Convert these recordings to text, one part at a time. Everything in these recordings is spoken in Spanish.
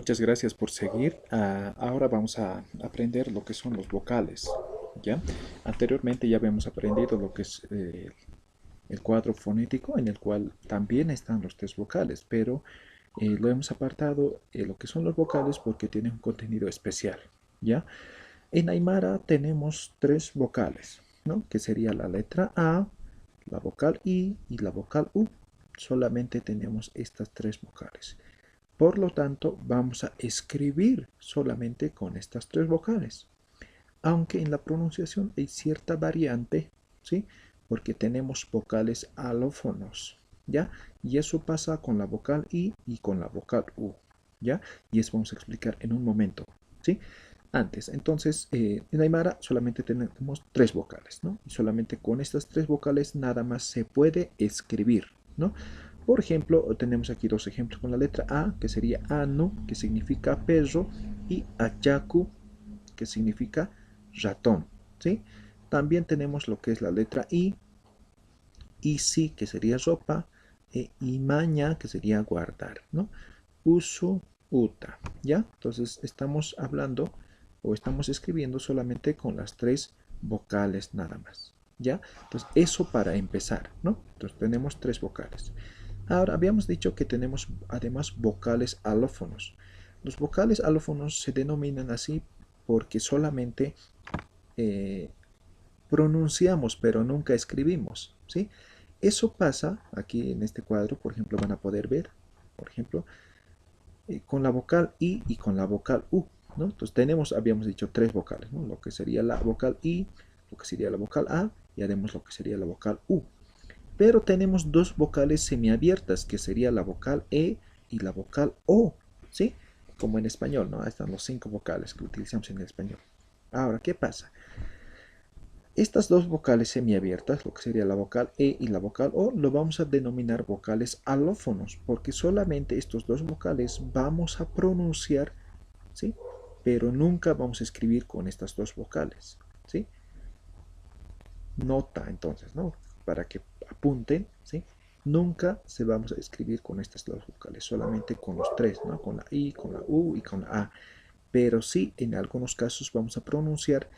Muchas gracias por seguir. Ahora vamos a aprender lo que son los vocales. ¿Ya? Anteriormente ya habíamos aprendido lo que es el cuadro fonético, en el cual también están los tres vocales, pero lo hemos apartado lo que son los vocales porque tienen un contenido especial. ¿Ya? En Aymara tenemos tres vocales, ¿no? Que sería la letra A, la vocal I y la vocal U. Solamente tenemos estas tres vocales. Por lo tanto, vamos a escribir solamente con estas tres vocales. Aunque en la pronunciación hay cierta variante, ¿sí? Porque tenemos vocales alófonos, ¿ya? Y eso pasa con la vocal I y con la vocal U, ¿ya? Y eso vamos a explicar en un momento, ¿sí? Antes, entonces, en Aymara solamente tenemos tres vocales, ¿no? Y solamente con estas tres vocales nada más se puede escribir, ¿no? Por ejemplo, tenemos aquí dos ejemplos con la letra A, que sería Anu, que significa perro, y Ayaku, que significa ratón, ¿sí? También tenemos lo que es la letra I, Isi, que sería ropa, e Imaña, que sería guardar, ¿no? Usu, Uta, ¿ya? Entonces estamos hablando o estamos escribiendo solamente con las tres vocales nada más, ¿ya? Entonces eso para empezar, ¿no? Entonces tenemos tres vocales. Ahora, habíamos dicho que tenemos además vocales alófonos. Los vocales alófonos se denominan así porque solamente eh, pronunciamos, pero nunca escribimos, ¿sí? Eso pasa aquí en este cuadro, por ejemplo, van a poder ver, por ejemplo, con la vocal I y con la vocal U, ¿no? Entonces tenemos, habíamos dicho, tres vocales, ¿no? Lo que sería la vocal I, lo que sería la vocal A y además lo que sería la vocal U. Pero tenemos dos vocales semiabiertas, que sería la vocal E y la vocal O, ¿sí? Como en español, ¿no? Ahí están los cinco vocales que utilizamos en el español. Ahora, ¿qué pasa? Estas dos vocales semiabiertas, lo que sería la vocal E y la vocal O, lo vamos a denominar vocales alófonos, porque solamente estos dos vocales vamos a pronunciar, ¿sí? Pero nunca vamos a escribir con estas dos vocales, ¿sí? Nota entonces, ¿no? Para que apunten, ¿sí? Nunca se vamos a escribir con estas dos vocales, solamente con los tres, ¿no? Con la I, con la U y con la A. Pero sí, en algunos casos vamos a pronunciar,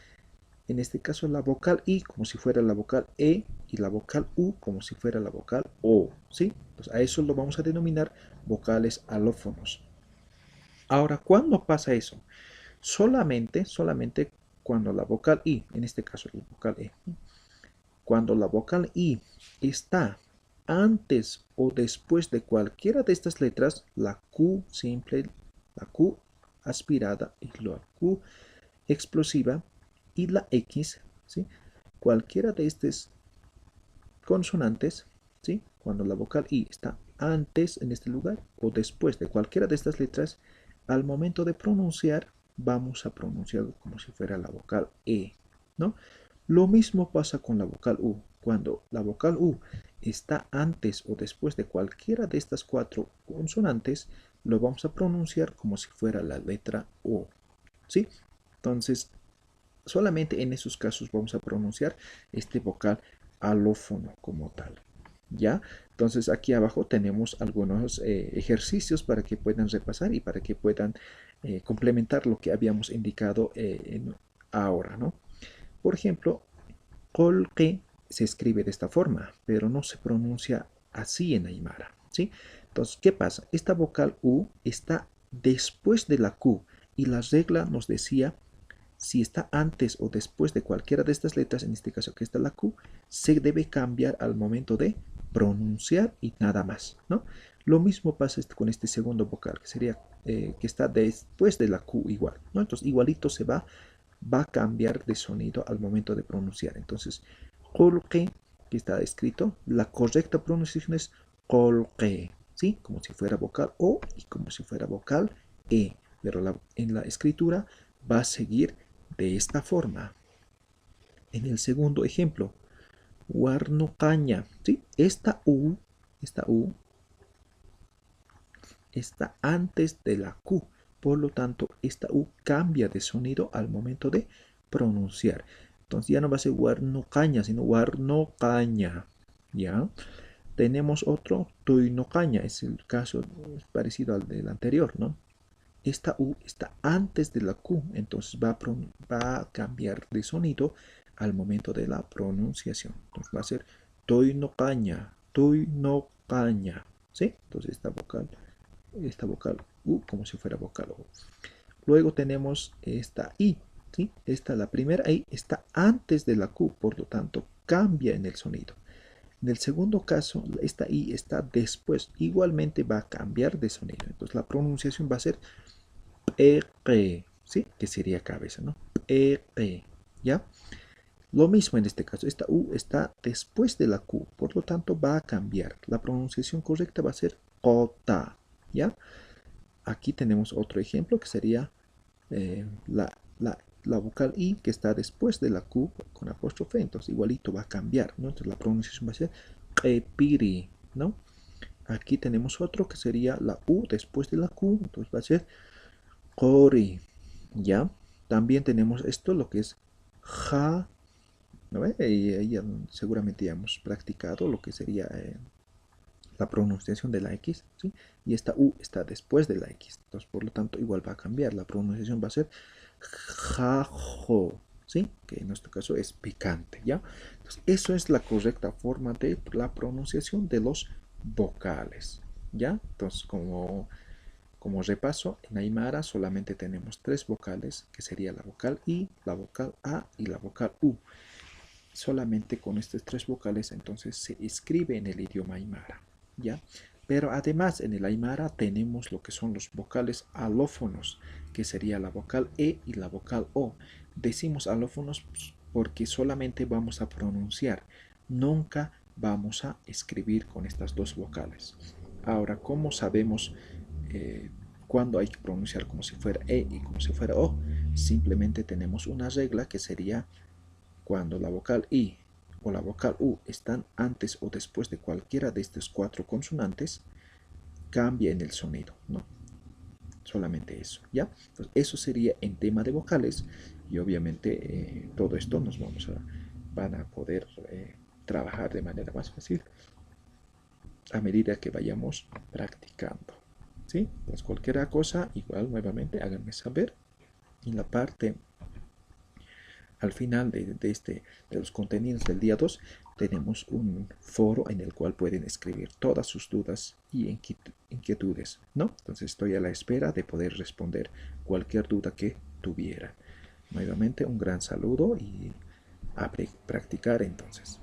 en este caso, la vocal I como si fuera la vocal E y la vocal U como si fuera la vocal O, ¿sí? Entonces, a eso lo vamos a denominar vocales alófonos. Ahora, ¿cuándo pasa eso? Solamente cuando la vocal I, en este caso la vocal E, cuando la vocal I está antes o después de cualquiera de estas letras, la Q simple, la Q aspirada y la Q explosiva y la X, ¿sí? Cualquiera de estas consonantes, ¿sí? Cuando la vocal I está antes en este lugar o después de cualquiera de estas letras, al momento de pronunciar, vamos a pronunciar como si fuera la vocal E, ¿no? Lo mismo pasa con la vocal U. Cuando la vocal U está antes o después de cualquiera de estas cuatro consonantes, lo vamos a pronunciar como si fuera la letra O, ¿sí? Entonces, solamente en esos casos vamos a pronunciar este vocal alófono como tal. ¿Ya? Entonces aquí abajo tenemos algunos ejercicios para que puedan repasar y para que puedan complementar lo que habíamos indicado ahora, ¿no? Por ejemplo, colque se escribe de esta forma, pero no se pronuncia así en Aymara, ¿sí? Entonces, ¿qué pasa? Esta vocal U está después de la Q y la regla nos decía si está antes o después de cualquiera de estas letras, en este caso que está la Q, se debe cambiar al momento de pronunciar y nada más, ¿no? Lo mismo pasa con este segundo vocal, que sería que está después de la Q igual, ¿no? Entonces igualito va a cambiar de sonido al momento de pronunciar. Entonces, colque, que está escrito, la correcta pronunciación es colque, ¿sí? Como si fuera vocal O y como si fuera vocal E, pero en la escritura va a seguir de esta forma. En el segundo ejemplo, Warnocaña, ¿sí? Esta U está antes de la Q, por lo tanto, esta U cambia de sonido al momento de pronunciar. Entonces ya no va a ser Warnocaña, sino Warnocaña, ¿ya? Tenemos otro, Toinocaña, es el caso parecido al del anterior, ¿no? esta U está antes de la Q, entonces va a cambiar de sonido al momento de la pronunciación. Entonces va a ser toy no caña, ¿sí? Entonces esta vocal U como si fuera vocal O. Luego tenemos esta I, ¿sí? La primera I está antes de la Q, por lo tanto cambia en el sonido. En el segundo caso, esta I está después, igualmente va a cambiar de sonido. Entonces la pronunciación va a ser pepe, ¿sí? Que sería cabeza, ¿no? Pepe, ¿ya? Lo mismo en este caso, esta U está después de la Q, por lo tanto va a cambiar. La pronunciación correcta va a ser cota, ¿ya? Aquí tenemos otro ejemplo que sería la vocal I que está después de la Q con apóstrofe, entonces igualito va a cambiar, ¿no? Entonces la pronunciación va a ser pepiri, ¿no? Aquí tenemos otro que sería la U después de la Q, entonces va a ser cori, ¿ya? También tenemos esto, lo que es ja, ¿no? Y ahí seguramente ya hemos practicado lo que sería la pronunciación de la X, ¿sí? Y esta U está después de la X, entonces por lo tanto igual va a cambiar, la pronunciación va a ser jajo, ¿sí? Que en nuestro caso es picante, ¿ya? Entonces eso es la correcta forma de la pronunciación de los vocales, ¿ya? Entonces como repaso, en Aymara solamente tenemos tres vocales, que sería la vocal I, la vocal A y la vocal U. Solamente con estas tres vocales entonces se escribe en el idioma aymara, ¿ya? Pero además en el aymara tenemos lo que son los vocales alófonos, que sería la vocal E y la vocal O. Decimos alófonos porque solamente vamos a pronunciar, nunca vamos a escribir con estas dos vocales. Ahora, ¿cómo sabemos cuándo hay que pronunciar como si fuera E y como si fuera O? Simplemente tenemos una regla que sería cuando la vocal I o la vocal U están antes o después de cualquiera de estos cuatro consonantes, cambia en el sonido, ¿no? Solamente eso, ¿ya? Entonces, eso sería en tema de vocales y obviamente todo esto van a poder trabajar de manera más fácil a medida que vayamos practicando, ¿sí? Pues cualquier cosa, igual nuevamente háganme saber en la parte al final de los contenidos del día 2 tenemos un foro en el cual pueden escribir todas sus dudas y inquietudes, ¿no? Entonces estoy a la espera de poder responder cualquier duda que tuvieran. Nuevamente un gran saludo y a practicar entonces.